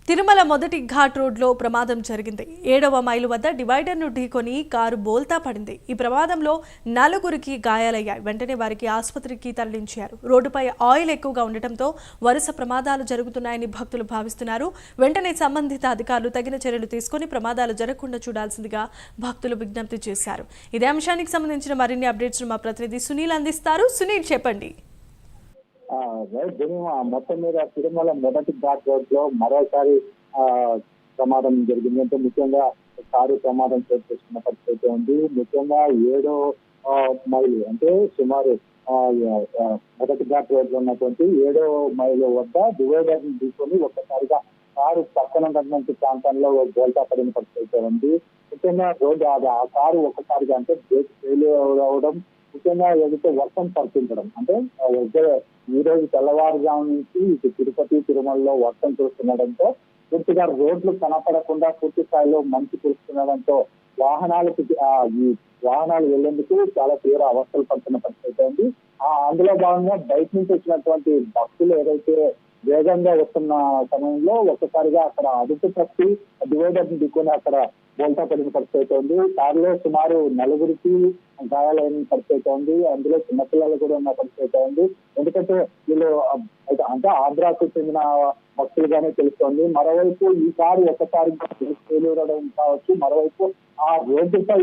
తిరుమల మొదటి ఘాట్ రోడ్లో ప్రమాదం జరిగింది. 7వ మైలు వద్ద డివైడర్ను ఢీకొని కారు బోల్తా పడింది. ఈ ప్రమాదంలో 4గురికి గాయాలయ్యాయి. వెంటనే వారికి ఆసుపత్రికి తరలించారు. రోడ్డుపై ఆయిల్ ఎక్కువగా ఉండటంతో వరుస ప్రమాదాలు జరుగుతున్నాయని భక్తులు భావిస్తున్నారు. వెంటనే సంబంధిత అధికారులు తగిన చర్యలు తీసుకుని ప్రమాదాలు జరగకుండా చూడాల్సిందిగా భక్తులు విజ్ఞప్తి చేశారు. ఇదే అంశానికి సంబంధించిన మరిన్ని అప్డేట్స్ మా ప్రతినిధి సునీల్ అందిస్తారు. సునీల్, చెప్పండి. మొత్తం మీద తిరుమల మొదటి ఘాట్ రోడ్ లో మరోసారి ప్రమాదం జరిగింది. అంటే ముఖ్యంగా కారు ప్రమాదం చోటు చేసుకున్న పరిస్థితి ఉంది. ముఖ్యంగా 7వ మైలు అంటే సుమారు మొదటి ఘాట్ రోడ్ లో ఉన్నటువంటి 7వ మైలు వద్ద డివైడర్ ని తీసుకొని ఒక్కసారిగా కారు పక్కన ఉన్నటువంటి ప్రాంతంలో బోల్తా పడిన పరిస్థితి ఉంది. ముఖ్యంగా రోడ్డు ఆ కారు ఒక్కసారిగా అంటే బ్రేక్ ఫెయిల్ అవడం, ముఖ్యంగా ఏదైతే వర్షం పడుతుండడం, అంటే ఈ రోజు తెల్లవారుజాము నుంచి ఇటు తిరుపతి తిరుమలలో వర్షం కురుస్తుండడంతో పూర్తిగా రోడ్లు కనపడకుండా పూర్తి స్థాయిలో మంచు కురుస్తుండడంతో ఈ వాహనాలు వెళ్లేందుకు చాలా తీవ్ర అవస్థలు పడుతున్న పరిస్థితి ఉంది. అందులో భాగంగా బయట నుంచి వచ్చినటువంటి భక్తులు ఏదైతే వేగంగా వస్తున్న సమయంలో ఒక్కసారిగా అక్కడ అదుపు తప్పి డివైడర్ ని దిక్కుని అక్కడ బోల్తా పడిన పరిస్థితి ఉంది. కారులో సుమారు 4గురికి గాయాలైన పరిస్థితి ఉంది. అందులో చిన్నపిల్లలు కూడా ఉన్న పరిస్థితి ఉంది. ఎందుకంటే వీళ్ళు అంటే ఆంధ్రాకు చెందిన భక్తులుగానే తెలుస్తోంది. మరోవైపు ఈ కారు ఒక్కసారిగా పేలూరడం కావచ్చు, మరోవైపు ఆ రోడ్డుపై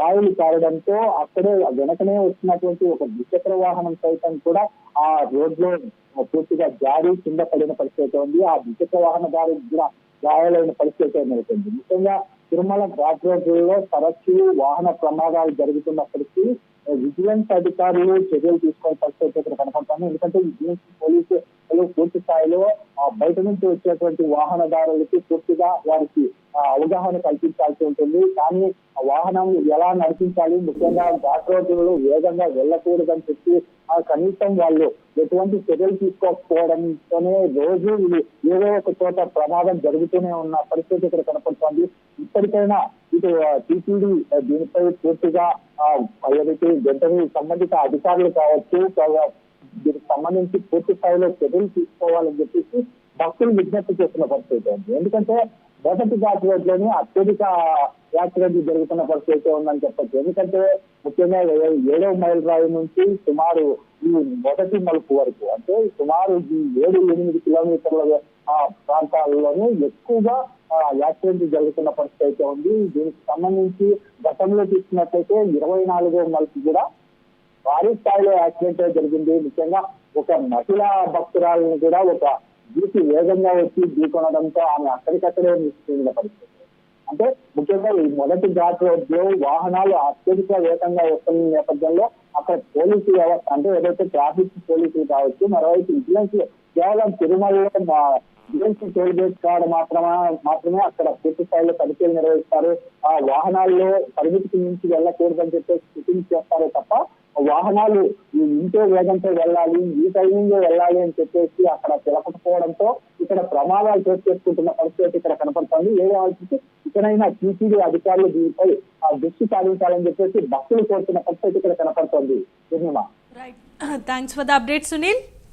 ఆయిల్ కారడంతో అక్కడే వెనకనే వస్తున్నటువంటి ఒక ద్విచక్ర వాహనం సైతం కూడా ఆ రోడ్ లో పూర్తిగా జారి కింద పడిన పరిస్థితి ఉంది. ఆ ద్విచక్ర వాహనదారు కూడా గాయాలైన పరిస్థితి నెలకొంది. ముఖ్యంగా తిరుమల ఘాట్ రోడ్లలో తరచూ వాహన ప్రమాదాలు జరుగుతున్నప్పటికీ విజిలెన్స్ అధికారులు చర్యలు తీసుకునే పరిస్థితి ఇక్కడ కనపడుతుంది. ఎందుకంటే విజిలెన్స్ పోలీసులు పూర్తి స్థాయిలో బయట నుంచి వచ్చేటువంటి వాహనదారులకి పూర్తిగా వారికి అవగాహన కల్పించాల్సి ఉంటుంది. కానీ వాహనం ఎలా నడిపించాలి, ముఖ్యంగా ఘాట్ రోడ్లలో వేగంగా వెళ్ళకూడదని చెప్పి కనీసం వాళ్ళు ఎటువంటి చర్యలు తీసుకోకపోవడంతోనే రోజు ఏదో ఒక చోట ప్రమాదం జరుగుతూనే ఉన్న పరిస్థితి ఇక్కడ కనపడుతోంది. ఇప్పటికైనా ఇటు టీటీడీ దీనిపై పూర్తిగా ఏదైతే వెంటనే సంబంధిత అధికారులు కావచ్చు, దీనికి సంబంధించి పూర్తి స్థాయిలో చర్యలు తీసుకోవాలని చెప్పేసి భక్తులు విజ్ఞప్తి చేస్తున్న పరిస్థితి ఉంది. ఎందుకంటే మొదటి ఘాట్ రోడ్ లోనే అత్యధిక యాక్సిడెంట్లు జరుగుతున్న పరిస్థితి ఉందని చెప్పచ్చు. ఎందుకంటే ముఖ్యంగా 7వ మైల్ రాయి నుంచి సుమారు ఈ మొదటి మలుపు వరకు, అంటే సుమారు ఈ 7-8 కిలోమీటర్ల ప్రాంతాల్లోనే ఎక్కువగా యాక్సిడెంట్ జరుగుతున్న పరిస్థితి ఉంది. దీనికి సంబంధించి గతంలో తీసుకున్నట్లయితే 24వ మలుపు కూడా భారీ స్థాయిలో యాక్సిడెంట్ జరిగింది. ముఖ్యంగా ఒక మహిళా భక్తురాలను కూడా ఒక జీపీ వేగంగా వచ్చి ఢీకొనడంతో ఆమె అక్కడికక్కడే మృతి పరిస్థితి. అంటే ముఖ్యంగా ఈ మొదటి ఘాట్ రోడ్ లో వాహనాలు అత్యధిక వేగంగా వస్తున్న నేపథ్యంలో అక్కడ పోలీసు వ్యవస్థ, అంటే ఏదైతే ట్రాఫిక్ పోలీసులు కావచ్చు, మరోవైపు విజిలెన్స్ కేవలం తిరుమలలో విజిలెన్స్ టోల్ గేట్ కాడ మాత్రమే అక్కడ పూర్తి స్థాయిలో తనిఖీలు నిర్వహిస్తారు. ఆ వాహనాల్లో పరిమితికి మించి వెళ్ళకూడదని చెప్పేసి సూచన చేస్తారే తప్ప వాహనాలు ఇంతో వేగంతో వెళ్ళాలి, ఈ టైమింగ్ లో వెళ్ళాలి అని చెప్పేసి అక్కడ తెలపకపోవడంతో ఇక్కడ ప్రమాదాలు చోటు చేసుకుంటున్న పరిస్థితి ఇక్కడ కనపడుతుంది. ఏదైతే ఇక్కడైనా టీటీడీ అధికారులు దీనిపై దృష్టి సాధించాలని చెప్పేసి భక్తులు కోరుతున్న పరిస్థితి ఇక్కడ కనపడుతోంది. Thanks for the update, Sunil.